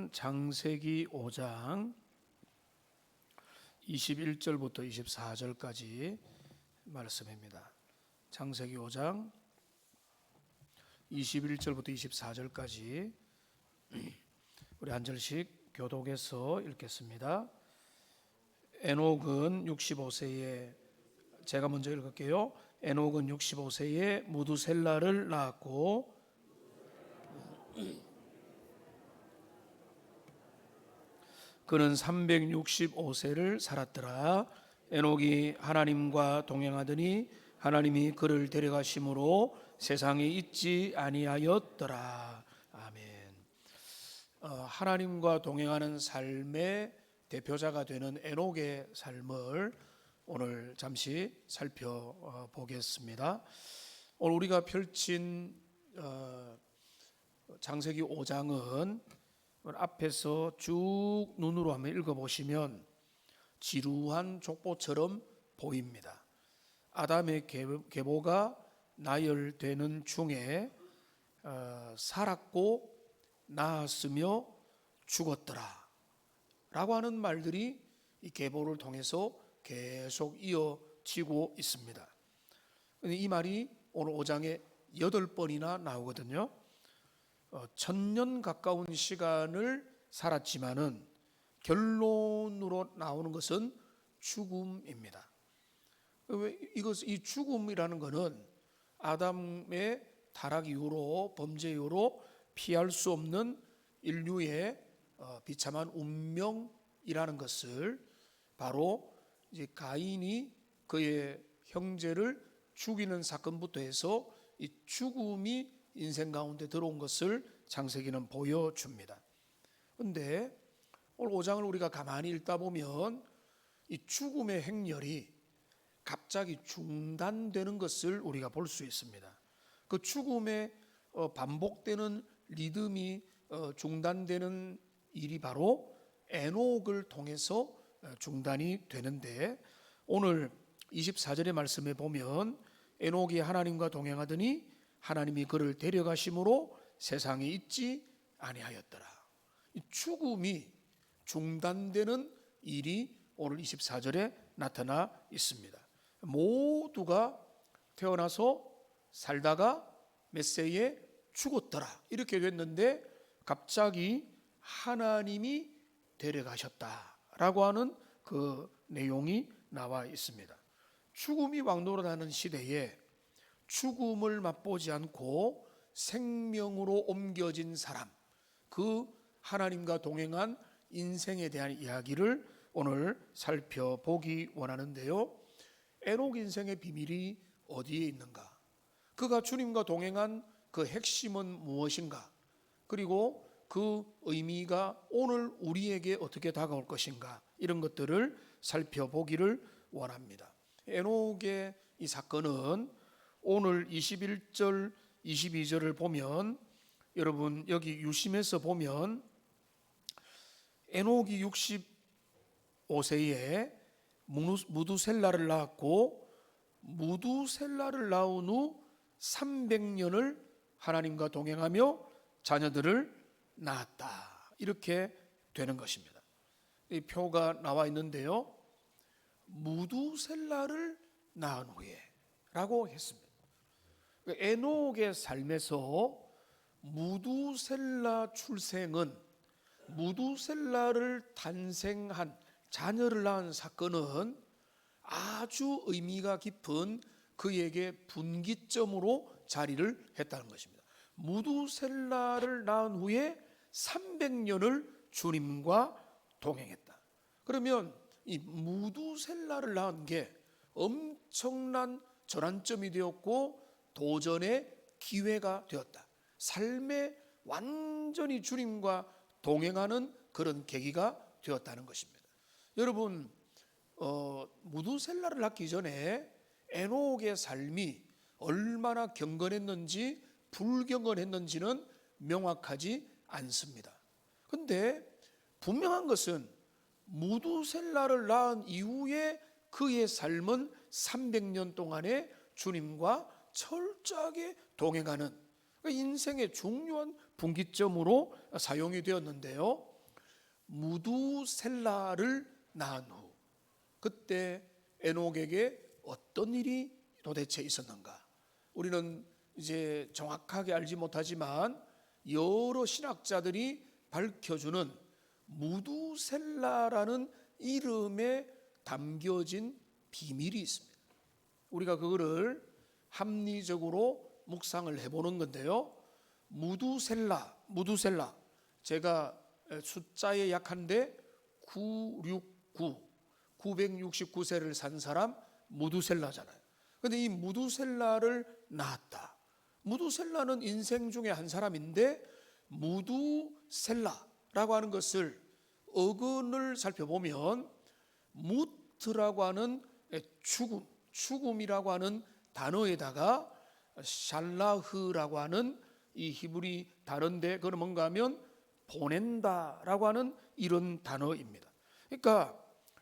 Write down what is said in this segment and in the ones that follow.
말씀은 창세기 5장 21절부터 24절까지 말씀입니다. 창세기 5장 21절부터 24절까지 우리 한 절씩 교독해서 읽겠습니다. 에녹은 65세에, 제가 먼저 읽을게요. 에녹은 65세에 무두셀라를 낳았고 그는 365세를 살았더라. 에녹이 하나님과 동행하더니 하나님이 그를 데려가심으로 세상에 있지 아니하였더라. 아멘. 하나님과 동행하는 삶의 대표자가 되는 에녹의 삶을 오늘 잠시 살펴보겠습니다. 오늘 우리가 펼친 창세기 5장은 앞에서 쭉 눈으로 한번 읽어보시면 지루한 족보처럼 보입니다. 아담의 계보가 나열되는 중에 살았고 낳았으며 죽었더라 라고 하는 말들이 이 계보를 통해서 계속 이어지고 있습니다. 이 말이 오늘 5장에 8번이나 나오거든요. 1000년 가까운 시간을 살았지만은 결론으로 나오는 것은 죽음입니다. 이 죽음이라는 것은 아담의 타락 이후로, 범죄 이후로 피할 수 없는 인류의 비참한 운명이라는 것을 바로 이제 가인이 그의 형제를 죽이는 사건부터 해서 이 죽음이 인생 가운데 들어온 것을 창세기는 보여줍니다. 그런데 오늘 5장을 우리가 가만히 읽다 보면 이 죽음의 행렬이 갑자기 중단되는 것을 우리가 볼 수 있습니다. 그 죽음의 반복되는 리듬이 중단되는 일이 바로 에녹을 통해서 중단이 되는데, 오늘 24절의 말씀에 보면 에녹이 하나님과 동행하더니 하나님이 그를 데려가심으로 세상에 있지 아니하였더라. 이 죽음이 중단되는 일이 오늘 24절에 나타나 있습니다. 모두가 태어나서 살다가 몇 세에 죽었더라 이렇게 됐는데 갑자기 하나님이 데려가셨다라고 하는 그 내용이 나와 있습니다. 죽음이 왕노릇하는 시대에 죽음을 맛보지 않고 생명으로 옮겨진 사람, 그 하나님과 동행한 인생에 대한 이야기를 오늘 살펴보기 원하는데요. 에녹 인생의 비밀이 어디에 있는가? 그가 주님과 동행한 그 핵심은 무엇인가? 그리고 그 의미가 오늘 우리에게 어떻게 다가올 것인가? 이런 것들을 살펴보기를 원합니다. 에녹의 이 사건은 오늘 21절, 22절을 보면, 여러분 여기 유심해서 보면 에녹이 65세에 무두셀라를 낳았고 무두셀라를 낳은 후 300년을 하나님과 동행하며 자녀들을 낳았다 이렇게 되는 것입니다. 이 표가 나와 있는데요, 무두셀라를 낳은 후에 라고 했습니다. 에녹의 삶에서 무두셀라 출생은, 무두셀라를 탄생한 자녀를 낳은 사건은 아주 의미가 깊은 그에게 분기점으로 자리를 했다는 것입니다. 무두셀라를 낳은 후에 300년을 주님과 동행했다. 그러면 이 무두셀라를 낳은 게 엄청난 전환점이 되었고 도전의 기회가 되었다. 삶에 완전히 주님과 동행하는 그런 계기가 되었다는 것입니다. 여러분, 무두셀라를 낳기 전에 에녹의 삶이 얼마나 경건했는지 불경건했는지는 명확하지 않습니다. 그런데 분명한 것은 무두셀라를 낳은 이후에 그의 삶은 300년 동안에 주님과 철저하게 동행하는 인생의 중요한 분기점으로 사용이 되었는데요, 무두셀라를 낳은 후 그때 에녹에게 어떤 일이 도대체 있었는가? 우리는 이제 정확하게 알지 못하지만 여러 신학자들이 밝혀주는 무두셀라라는 이름에 담겨진 비밀이 있습니다. 우리가 그거를 합리적으로 묵상을 해보는 건데요. 무두셀라, 제가 숫자에 약한데 969세를 산 사람 무두셀라잖아요. 근데 이 무두셀라를 낳았다. 무두셀라는 인생 중에 한 사람인데 무두셀라라고 하는 것을 어근을 살펴보면 무트라고 하는 죽음이라고 하는 단어에다가 샬라흐라고 하는 이 히브리 단어인데 그건 뭔가 하면 보낸다라고 하는 이런 단어입니다. 그러니까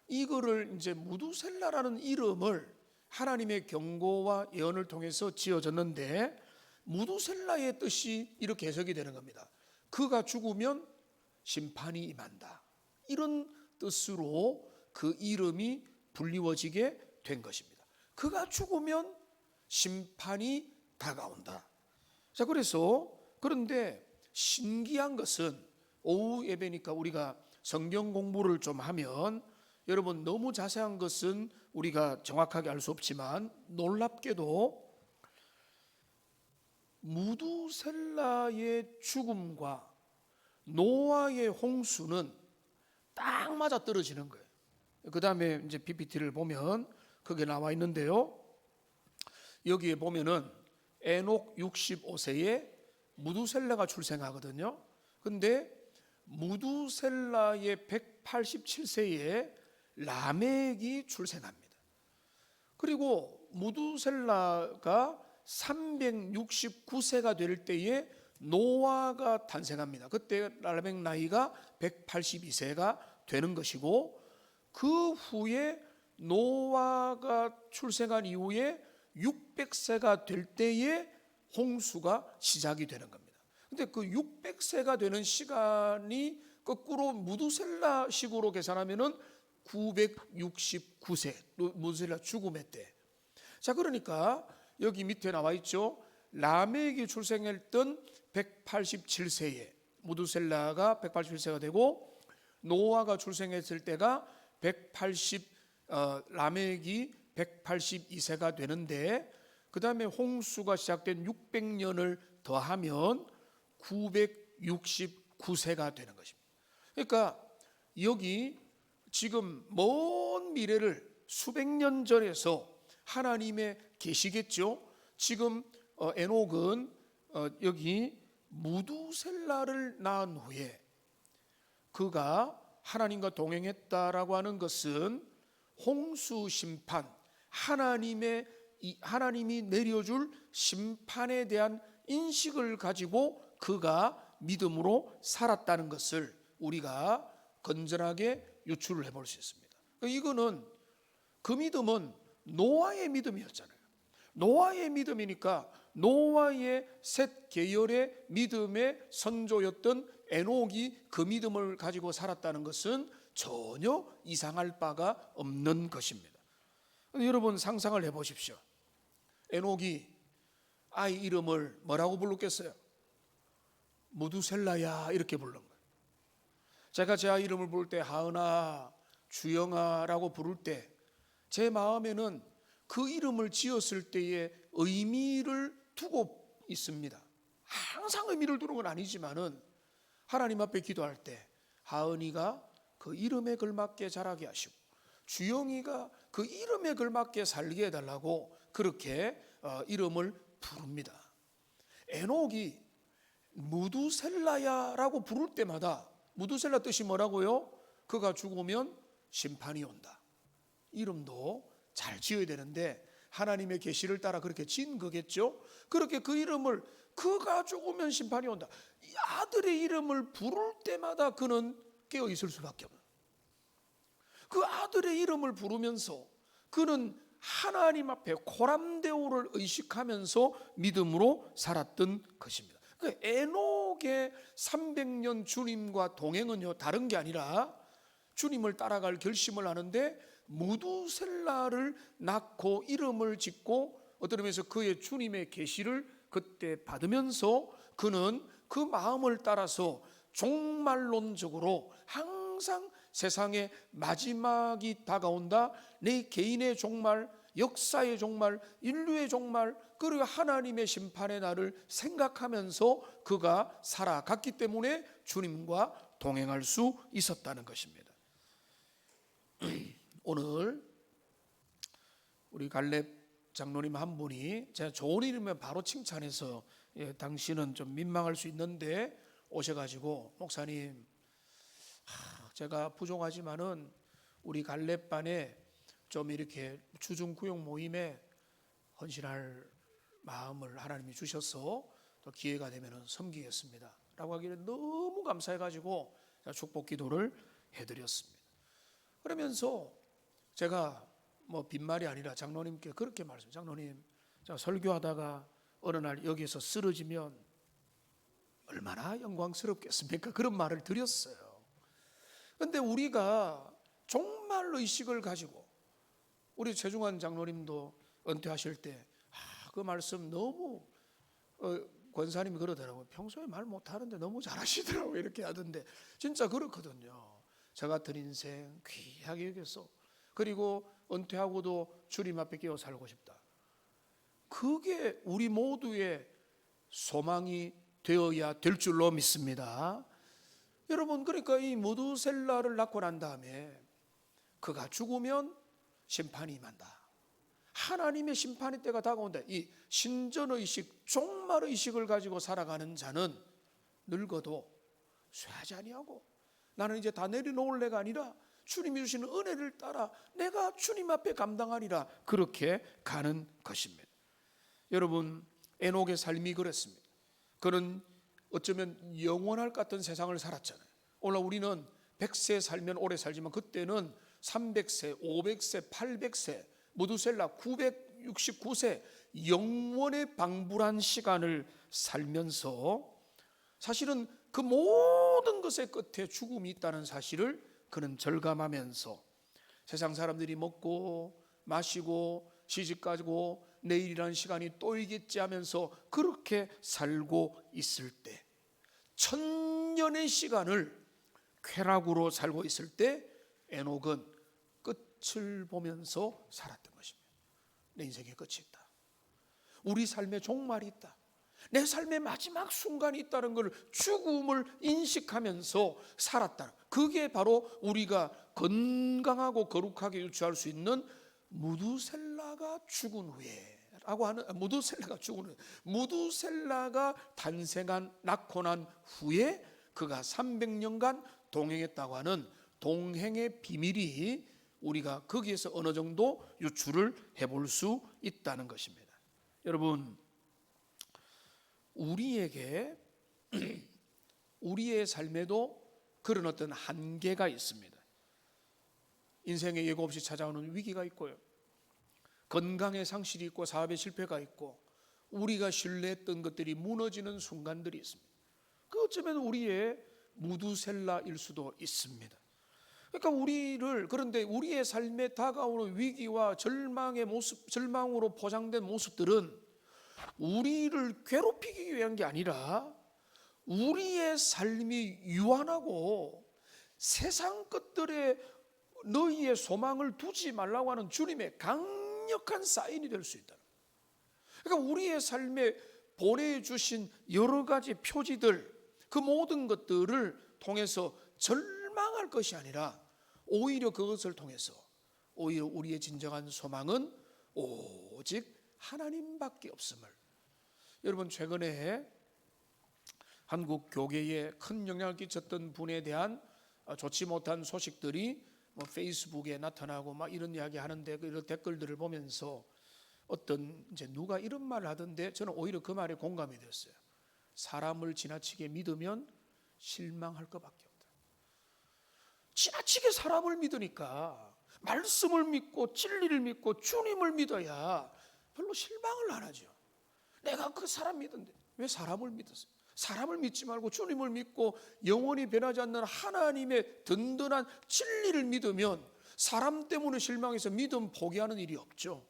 이거를 이제 무두셀라라는 이름을 하나님의 경고와 예언을 통해서 지어졌는데 무두셀라의 뜻이 이렇게 해석이 되는 겁니다. 그가 죽으면 심판이 임한다. 이런 뜻으로 그 이름이 불리워지게 된 것입니다. 그가 죽으면 심판이 다가온다. 자, 그런데 신기한 것은 오후 예배니까 우리가 성경 공부를 좀 하면 여러분 너무 자세한 것은 우리가 정확하게 알 수 없지만 놀랍게도 무두셀라의 죽음과 노아의 홍수는 딱 맞아 떨어지는 거예요. 그 다음에 이제 PPT를 보면 그게 나와 있는데요. 여기에 보면은 에녹 65세에 무두셀라가 출생하거든요. 근데 무두셀라의 187세에 라멕이 출생합니다. 그리고 무두셀라가 369세가 될 때에 노아가 탄생합니다. 그때 라멕 나이가 182세가 되는 것이고 그 후에 노아가 출생한 이후에 600세가 될 때에 홍수가 시작이 되는 겁니다. 근데 그 600세가 되는 시간이 거꾸로 무두셀라 식으로 계산하면은 969세, 무두셀라 죽음의 때. 자, 그러니까 여기 밑에 나와 있죠. 라멕이 출생했던 187세에 무두셀라가 187세가 되고 노아가 출생했을 때가 라멕이 182세가 되는데 그 다음에 홍수가 시작된 600년을 더하면 969세가 되는 것입니다. 그러니까 여기 지금 먼 미래를 수백 년 전에서 하나님의 계시겠죠. 지금 에녹은 여기 무두셀라를 낳은 후에 그가 하나님과 동행했다라고 하는 것은 홍수 심판, 하나님이 내려줄 심판에 대한 인식을 가지고 그가 믿음으로 살았다는 것을 우리가 건전하게 유출을 해볼 수 있습니다. 이거는 그 믿음은 노아의 믿음이었잖아요. 노아의 믿음이니까 노아의 셋 계열의 믿음의 선조였던 에녹이 그 믿음을 가지고 살았다는 것은 전혀 이상할 바가 없는 것입니다. 여러분 상상을 해보십시오. 에녹이 아이 이름을 뭐라고 부르겠어요? 무두셀라야 이렇게 부른 거예요. 제가 제 아이 이름을 부를 때 하은아, 주영아라고 부를 때 제 마음에는 그 이름을 지었을 때의 의미를 두고 있습니다. 항상 의미를 두는 건 아니지만은 하나님 앞에 기도할 때 하은이가 그 이름에 걸맞게 자라게 하시고 주영이가 그 이름에 걸맞게 살게 해달라고 그렇게 이름을 부릅니다. 에녹이 무두셀라야라고 부를 때마다 무두셀라 뜻이 뭐라고요? 그가 죽으면 심판이 온다. 이름도 잘 지어야 되는데 하나님의 계시를 따라 그렇게 지은 거겠죠. 그렇게 그 이름을 그가 죽으면 심판이 온다. 이 아들의 이름을 부를 때마다 그는 깨어 있을 수밖에 없는. 그 아들의 이름을 부르면서 그는 하나님 앞에 코람데오를 의식하면서 믿음으로 살았던 것입니다. 그 에녹의 300년 주님과 동행은요, 다른 게 아니라 주님을 따라갈 결심을 하는데 무두셀라를 낳고 이름을 짓고 어떤 의미에서 그의 주님의 계시를 그때 받으면서 그는 그 마음을 따라서 종말론적으로 항상 세상의 마지막이 다가온다, 내 개인의 종말, 역사의 종말, 인류의 종말, 그리고 하나님의 심판의 날을 생각하면서 그가 살아갔기 때문에 주님과 동행할 수 있었다는 것입니다. 오늘 우리 갈렙 장로님 한 분이 제가 좋은 일이면 바로 칭찬해서 당신은 좀 민망할 수 있는데 오셔가지고 목사님, 제가 부족하지만은 우리 갈렙반에 좀 이렇게 주중구역 모임에 헌신할 마음을 하나님이 주셔서 또 기회가 되면 섬기겠습니다 라고 하기를 너무 감사해가지고 축복 기도를 해드렸습니다. 그러면서 제가 뭐 빈말이 아니라 장로님께 그렇게 말씀해요. 장로님, 제가 설교하다가 어느 날 여기서 쓰러지면 얼마나 영광스럽겠습니까? 그런 말을 드렸어요. 그런데 우리가 정말 의식을 가지고, 우리 최중환 장로님도 은퇴하실 때 그 말씀 너무 권사님이 그러더라고요. 평소에 말 못하는데 너무 잘하시더라고요. 이렇게 하던데 진짜 그렇거든요. 저 같은 인생 귀하게 여겨서, 그리고 은퇴하고도 주님 앞에 끼어 살고 싶다. 그게 우리 모두의 소망이 되어야 될 줄로 믿습니다. 여러분, 그러니까 이 무두셀라를 낳고 난 다음에 그가 죽으면 심판이 임한다. 하나님의 심판의 때가 다가온다. 이 신전의식, 종말의식을 가지고 살아가는 자는 늙어도 쇠하지 아니하고, 나는 이제 다 내려놓을래가 아니라 주님이 주시는 은혜를 따라 내가 주님 앞에 감당하리라, 그렇게 가는 것입니다. 여러분, 에녹의 삶이 그랬습니다. 그는 어쩌면 영원할 것 같은 세상을 살았잖아요. 오늘 우리는 100세 살면 오래 살지만 그때는 300세, 500세, 800세, 무두셀라 969세 영원의 방불한 시간을 살면서 사실은 그 모든 것의 끝에 죽음이 있다는 사실을 그는 절감하면서 세상 사람들이 먹고 마시고 시집가고 내일이라는 시간이 또 있겠지 하면서 그렇게 살고 있을 때, 천년의 시간을 쾌락으로 살고 있을 때 에녹은 끝을 보면서 살았던 것입니다. 내 인생의 끝이 있다. 우리 삶의 종말이 있다. 내 삶의 마지막 순간이 있다는 걸, 죽음을 인식하면서 살았다. 그게 바로 우리가 건강하고 거룩하게 유추할 수 있는 무두셀라가 죽은 후에라고 하는, 무두셀라가 탄생한, 낳고 난 후에 그가 300년간 동행했다고 하는 동행의 비밀이 우리가 거기에서 어느 정도 유추를 해볼 수 있다는 것입니다. 여러분, 우리에게 우리의 삶에도 그런 어떤 한계가 있습니다. 인생에 예고 없이 찾아오는 위기가 있고요, 건강의 상실이 있고 사업의 실패가 있고 우리가 신뢰했던 것들이 무너지는 순간들이 있습니다. 그 어쩌면 우리의 무두셀라일 수도 있습니다. 그러니까 그런데 우리의 삶에 다가오는 위기와 절망의 모습, 절망으로 포장된 모습들은 우리를 괴롭히기 위한 게 아니라 우리의 삶이 유한하고 세상 것들에 너희의 소망을 두지 말라고 하는 주님의 강력한 사인이 될 수 있다. 그러니까 우리의 삶에 보내주신 여러 가지 표지들, 그 모든 것들을 통해서 절망할 것이 아니라 오히려 그것을 통해서 오히려 우리의 진정한 소망은 오직 하나님밖에 없음을. 여러분, 최근에 한국 교계에 큰 영향을 끼쳤던 분에 대한 좋지 못한 소식들이 페이스북에 나타나고 막 이런 이야기 하는데, 그 댓글들을 보면서 어떤 이제 누가 이런 말을 하던데 저는 오히려 그 말에 공감이 됐어요. 사람을 지나치게 믿으면 실망할 것밖에 없다. 지나치게 사람을 믿으니까, 말씀을 믿고 진리를 믿고 주님을 믿어야 별로 실망을 안 하죠. 내가 그 사람 믿었는데 왜 사람을 믿었어요? 사람을 믿지 말고 주님을 믿고 영원히 변하지 않는 하나님의 든든한 진리를 믿으면 사람 때문에 실망해서 믿음 포기하는 일이 없죠.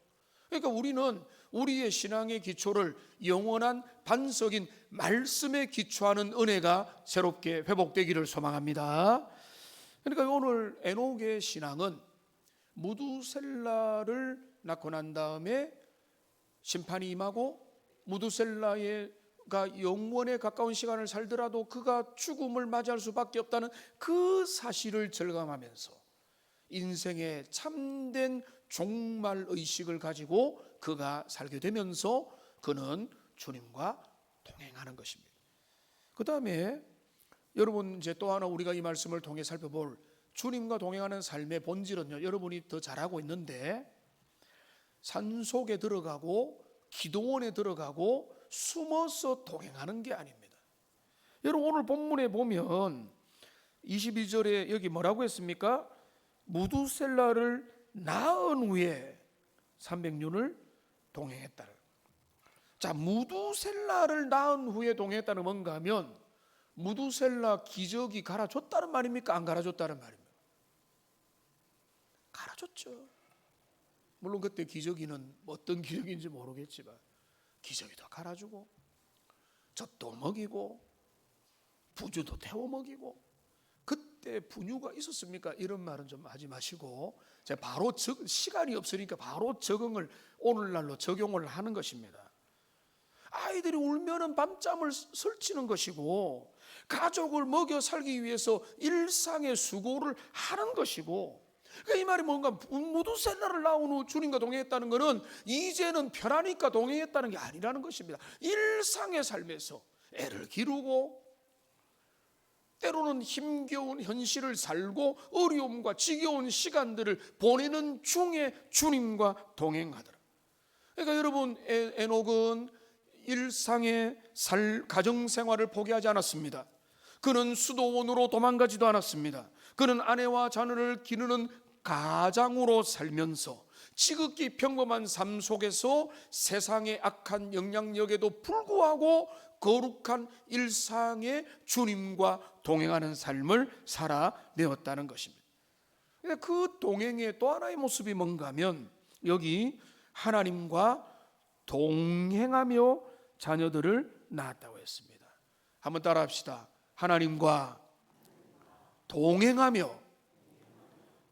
그러니까 우리는 우리의 신앙의 기초를 영원한 반석인 말씀에 기초하는 은혜가 새롭게 회복되기를 소망합니다. 그러니까 오늘 에녹의 신앙은 무두셀라를 낳고 난 다음에 심판이 임하고 무두셀라가 영원에 가까운 시간을 살더라도 그가 죽음을 맞이할 수밖에 없다는 그 사실을 절감하면서 인생의 참된 종말 의식을 가지고 그가 살게 되면서 그는 주님과 동행하는 것입니다. 그 다음에 여러분 이제 또 하나 우리가 이 말씀을 통해 살펴볼 주님과 동행하는 삶의 본질은요, 여러분이 더 잘 알고 있는데 산속에 들어가고 기도원에 들어가고 숨어서 동행하는 게 아닙니다. 여러분 오늘 본문에 보면 22절에 여기 뭐라고 했습니까? 무두셀라를 낳은 후에 300년을 동행했다. 자, 무두셀라를 낳은 후에 동행했다는 뭔가 하면 무두셀라 기저귀 갈아줬다는 말입니까? 안 갈아줬다는 말입니까? 갈아줬죠. 물론 그때 기저귀는 어떤 기저귀인지 모르겠지만 기저귀도 갈아주고 젖도 먹이고 부주도 태워 먹이고. 그때 분유가 있었습니까? 이런 말은 좀 하지 마시고 제가 바로 시간이 없으니까 바로 적응을 오늘날로 적용을 하는 것입니다. 아이들이 울면은 밤잠을 설치는 것이고 가족을 먹여 살기 위해서 일상의 수고를 하는 것이고, 이 말이 뭔가 무두셀라를 낳은 후 주님과 동행했다는 것은 이제는 편하니까 동행했다는 게 아니라는 것입니다. 일상의 삶에서 애를 기르고 때로는 힘겨운 현실을 살고 어려움과 지겨운 시간들을 보내는 중에 주님과 동행하더라. 그러니까 여러분 에녹은 일상의 가정생활을 포기하지 않았습니다. 그는 수도원으로 도망가지도 않았습니다. 그는 아내와 자녀를 기르는 가장으로 살면서 지극히 평범한 삶 속에서 세상의 악한 영향력에도 불구하고 거룩한 일상의 주님과 동행하는 삶을 살아내었다는 것입니다. 그 동행의 또 하나의 모습이 뭔가 하면 여기 하나님과 동행하며 자녀들을 낳았다고 했습니다. 한번 따라합시다. 하나님과 동행하며.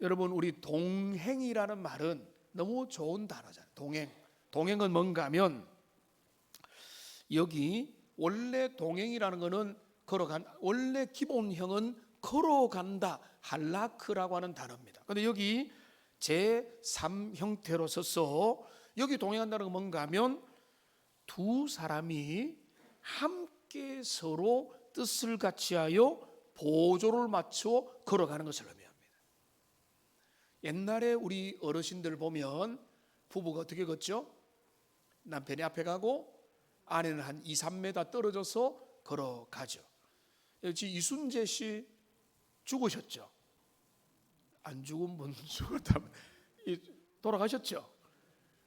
여러분 우리 동행이라는 말은 너무 좋은 단어잖아요. 동행은 뭔가 하면 여기 원래 동행이라는 것은 원래 기본형은 걸어간다, 할라크라고 하는 단어입니다. 그런데 여기 제3 형태로 써서 여기 동행한다는 건 뭔가 하면 두 사람이 함께 서로 뜻을 같이하여 보조를 맞춰 걸어가는 것을 의미합니다. 옛날에 우리 어르신들 보면 부부가 어떻게 걷죠? 남편이 앞에 가고 아내는 한 2, 3m 떨어져서 걸어가죠. 여기 이순재 씨 죽으셨죠? 안 죽은 분 죽었다면 돌아가셨죠?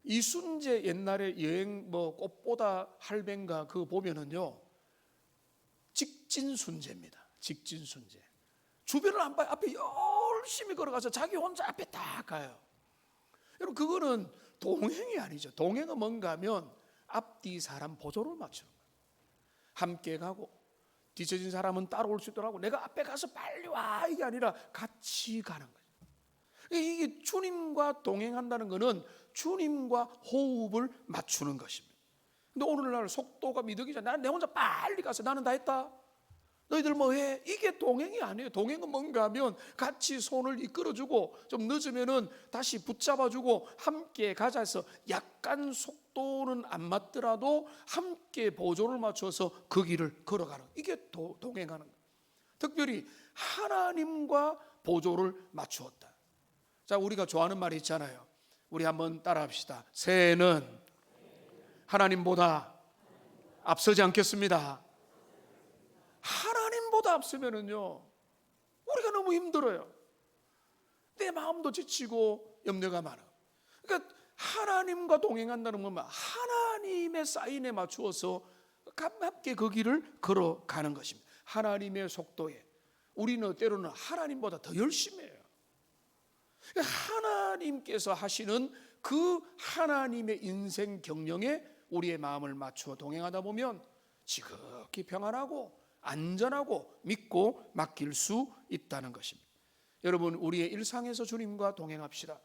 이순재 옛날에 여행 꽃보다 할배인가 그거 보면은요 직진순재입니다. 직진순재. 주변을 안 봐요. 앞에 열심히 걸어가서 자기 혼자 앞에 딱 가요. 여러분 그거는 동행이 아니죠. 동행은 뭔가 하면 앞뒤 사람 보조를 맞추는 거예요. 함께 가고 뒤처진 사람은 따라올 수 있도록 하고 내가 앞에 가서 빨리 와 이게 아니라 같이 가는 거예요. 이게 주님과 동행한다는 것은 주님과 호흡을 맞추는 것입니다. 근데 오늘날 속도가 미덕이잖아. 난 내 혼자 빨리 가서 나는 다 했다. 너희들 뭐 해? 이게 동행이 아니에요. 동행은 뭔가 하면 같이 손을 이끌어주고 좀 늦으면은 다시 붙잡아주고 함께 가자 해서 약간 속도는 안 맞더라도 함께 보조를 맞춰서 그 길을 걸어가는, 이게 동행하는 거예요. 특별히 하나님과 보조를 맞추었다. 자, 우리가 좋아하는 말이 있잖아요. 우리 한번 따라합시다. 새해는 하나님보다 앞서지 않겠습니다. 하나님보다 앞서면은요 우리가 너무 힘들어요. 내 마음도 지치고 염려가 많아. 그러니까 하나님과 동행한다는 건 하나님의 사인에 맞추어서 함께 그 길을 걸어가는 것입니다. 하나님의 속도에 우리는 때로는 하나님보다 더 열심히 해요. 하나님께서 하시는 그 하나님의 인생 경영에 우리의 마음을 맞추어 동행하다 보면 지극히 평안하고 안전하고 믿고 맡길 수 있다는 것입니다. 여러분, 우리의 일상에서 주님과 동행합시다.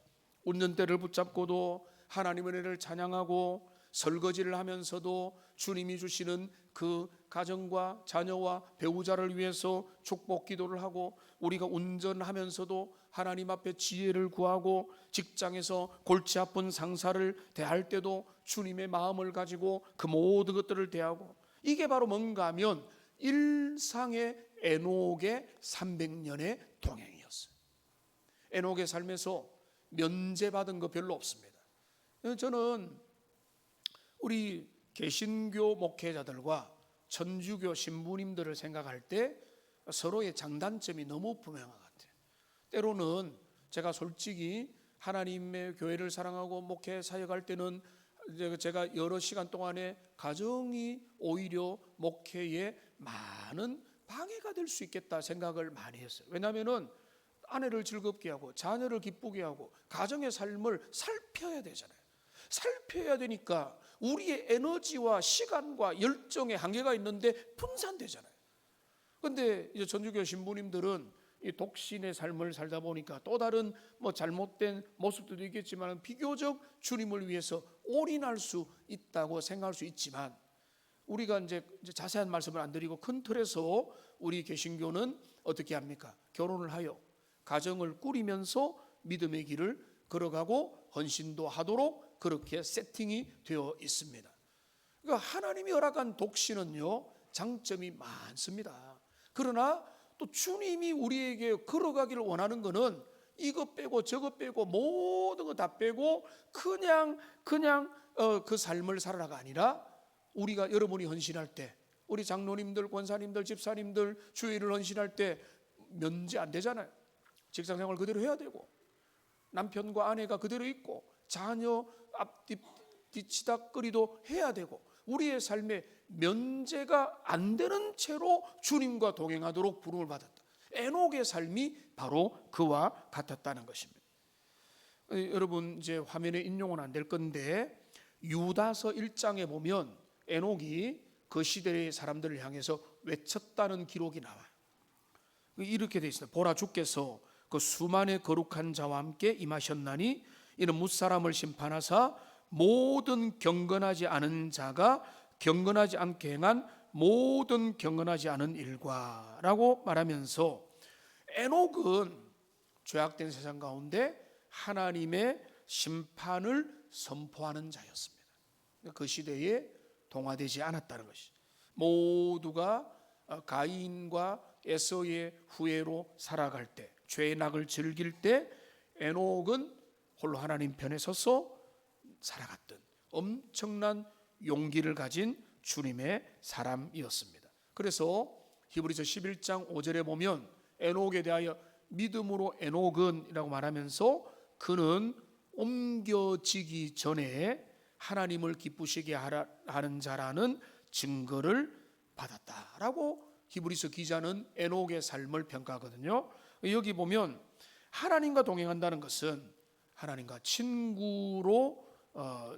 운전대를 붙잡고도 하나님의 은혜를 찬양하고, 설거지를 하면서도 주님이 주시는 그 가정과 자녀와 배우자를 위해서 축복 기도를 하고, 우리가 운전하면서도 하나님 앞에 지혜를 구하고, 직장에서 골치 아픈 상사를 대할 때도 주님의 마음을 가지고 그 모든 것들을 대하고, 이게 바로 뭔가 하면 일상의 에녹의 300년의 동행이었어요. 에녹의 삶에서 면제받은 거 별로 없습니다. 저는 우리 개신교 목회자들과 천주교 신부님들을 생각할 때 서로의 장단점이 너무 분명한 것 같아요. 때로는 제가 솔직히 하나님의 교회를 사랑하고 목회 사역할 때는 제가 여러 시간 동안에 가정이 오히려 목회에 많은 방해가 될 수 있겠다 생각을 많이 했어요. 왜냐하면 아내를 즐겁게 하고 자녀를 기쁘게 하고 가정의 삶을 살펴야 되잖아요. 살펴야 되니까 우리의 에너지와 시간과 열정의 한계가 있는데 분산되잖아요. 그런데 이제 전주교 신부님들은 이 독신의 삶을 살다 보니까 또 다른 잘못된 모습들도 있겠지만 비교적 주님을 위해서 올인할 수 있다고 생각할 수 있지만, 우리가 이제 자세한 말씀을 안 드리고 큰 틀에서 우리 개신교는 어떻게 합니까? 결혼을 하여 가정을 꾸리면서 믿음의 길을 걸어가고 헌신도 하도록 그렇게 세팅이 되어 있습니다. 그러니까 하나님이 허락한 독신은요, 장점이 많습니다. 그러나 또 주님이 우리에게 걸어가기를 원하는 것은 이것 빼고 저것 빼고 모든 거 다 빼고 그냥 그 삶을 살아라가 아니라, 우리가 여러분이 헌신할 때, 우리 장로님들, 권사님들, 집사님들 주일을 헌신할 때 면제 안 되잖아요. 직장생활 그대로 해야 되고, 남편과 아내가 그대로 있고, 자녀 뒤치다거리도 해야 되고, 우리의 삶에 면제가 안 되는 채로 주님과 동행하도록 부름을 받았다. 에녹의 삶이 바로 그와 같았다는 것입니다. 여러분, 이제 화면에 인용은 안 될 건데 유다서 1장에 보면 에녹이 그 시대의 사람들을 향해서 외쳤다는 기록이 나와요. 이렇게 되어 있습니다. 보라, 주께서 그 수만의 거룩한 자와 함께 임하셨나니 이는 뭇사람을 심판하사 모든 경건하지 않은 자가 경건하지 않게 행한 모든 경건하지 않은 일과 라고 말하면서, 에녹은 죄악된 세상 가운데 하나님의 심판을 선포하는 자였습니다. 그 시대에 동화되지 않았다는 것이죠. 모두가 가인과 에서의 후예로 살아갈 때, 죄의 낙을 즐길 때 에녹은 홀로 하나님 편에 서서 살아갔던 엄청난 용기를 가진 주님의 사람이었습니다. 그래서 히브리서 11장 5절에 보면 에녹에 대하여 믿음으로 에녹은 이라고 말하면서 그는 옮겨지기 전에 하나님을 기쁘시게 하는 자라는 증거를 받았다라고 히브리서 기자는 에녹의 삶을 평가하거든요. 여기 보면 하나님과 동행한다는 것은 하나님과 친구로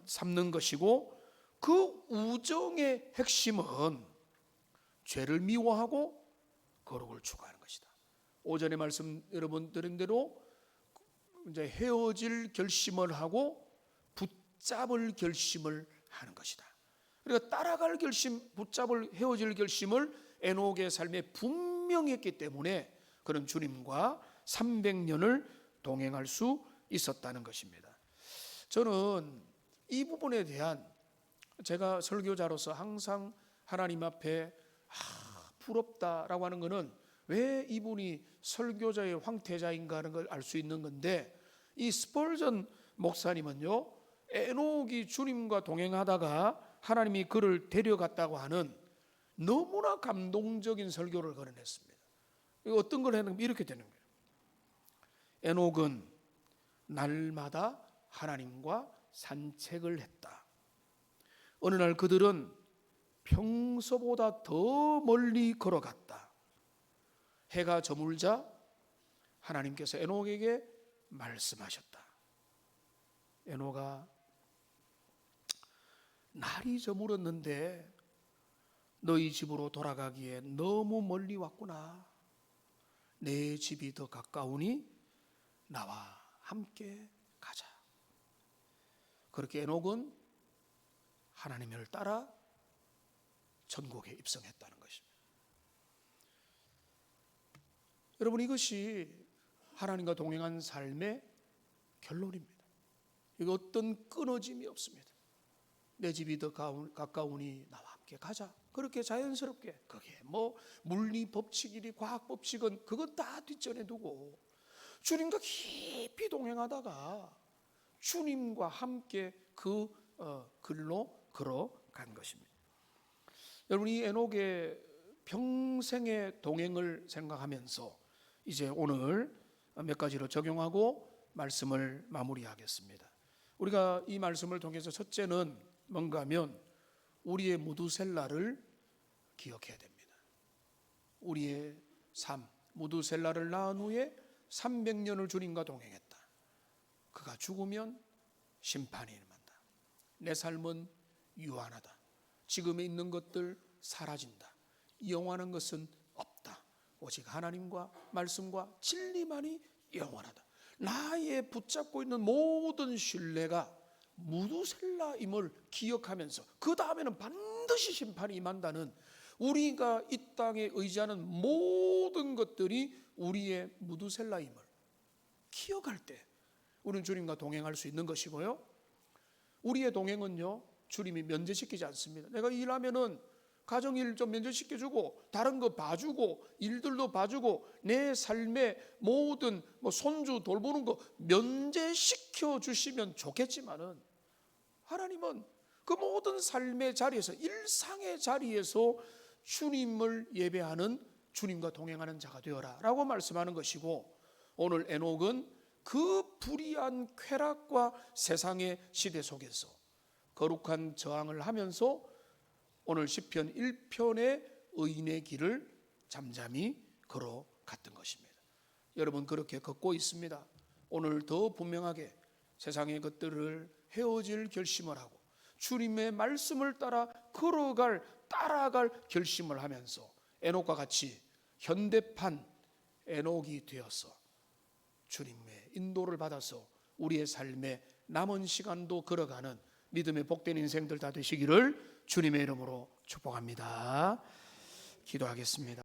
삼는 것이고, 그 우정의 핵심은 죄를 미워하고 거룩을 추구하는 것이다. 오전에 말씀 여러분 드린 대로 이제 헤어질 결심을 하고 붙잡을 결심을 하는 것이다. 그러니까 따라갈 결심, 붙잡을 헤어질 결심을 에녹의 삶에 분명히 했기 때문에 그는 주님과 300년을 동행할 수 있었다는 것입니다. 저는 이 부분에 대한, 제가 설교자로서 항상 하나님 앞에 부럽다라고 하는 것은 왜 이분이 설교자의 황태자인가 하는 걸 알 수 있는 건데, 이 스펄전 목사님은요, 에녹이 주님과 동행하다가 하나님이 그를 데려갔다고 하는 너무나 감동적인 설교를 거론했습니다. 어떤 걸 했는가, 이렇게 되는 거예요. 에녹은 날마다 하나님과 산책을 했다. 어느 날 그들은 평소보다 더 멀리 걸어갔다. 해가 저물자 하나님께서 에녹에게 말씀하셨다. 에녹아, 날이 저물었는데 너희 집으로 돌아가기에 너무 멀리 왔구나. 내 집이 더 가까우니 나와 함께 가자. 그렇게 에녹은 하나님을 따라 천국에 입성했다는 것입니다. 여러분, 이것이 하나님과 동행한 삶의 결론입니다. 이거 어떤 끊어짐이 없습니다. 내 집이 더 가까우니 나와 함께 가자. 그렇게 자연스럽게, 그게 뭐 물리 법칙이니 과학 법칙은 그건 다 뒷전에 두고 주님과 깊이 동행하다가 주님과 함께 그 길로 걸어간 것입니다. 여러분, 이 에녹의 평생의 동행을 생각하면서 이제 오늘 몇 가지로 적용하고 말씀을 마무리하겠습니다. 우리가 이 말씀을 통해서 첫째는 뭔가 하면 우리의 무두셀라를 기억해야 됩니다. 우리의 삶, 무두셀라를 낳은 후에 300년을 주님과 동행했다. 그가 죽으면 심판이 임한다. 내 삶은 유한하다. 지금에 있는 것들 사라진다. 영원한 것은 없다. 오직 하나님과 말씀과 진리만이 영원하다. 나의 붙잡고 있는 모든 신뢰가 무두셀라임을 기억하면서 그 다음에는 반드시 심판이 임한다는, 우리가 이 땅에 의지하는 모든 것들이 우리의 무두셀라임을 기억할 때 우리는 주님과 동행할 수 있는 것이고요. 우리의 동행은요, 주님이 면제시키지 않습니다. 내가 일하면은 가정일 좀 면제시켜주고 다른 거 봐주고 일들도 봐주고 내 삶의 모든 손주 돌보는 거 면제시켜 주시면 좋겠지만은, 하나님은 그 모든 삶의 자리에서, 일상의 자리에서 주님을 예배하는, 주님과 동행하는 자가 되어라 라고 말씀하는 것이고, 오늘 에녹은 그 불의한 쾌락과 세상의 시대 속에서 거룩한 저항을 하면서 오늘 시편 1편의 의인의 길을 잠잠히 걸어갔던 것입니다. 여러분, 그렇게 걷고 있습니다. 오늘 더 분명하게 세상의 것들을 헤어질 결심을 하고 주님의 말씀을 따라 따라갈 결심을 하면서 에녹과 같이 현대판 에녹이 되어서 주님의 인도를 받아서 우리의 삶의 남은 시간도 걸어가는 믿음의 복된 인생들 다 되시기를 주님의 이름으로 축복합니다. 기도하겠습니다.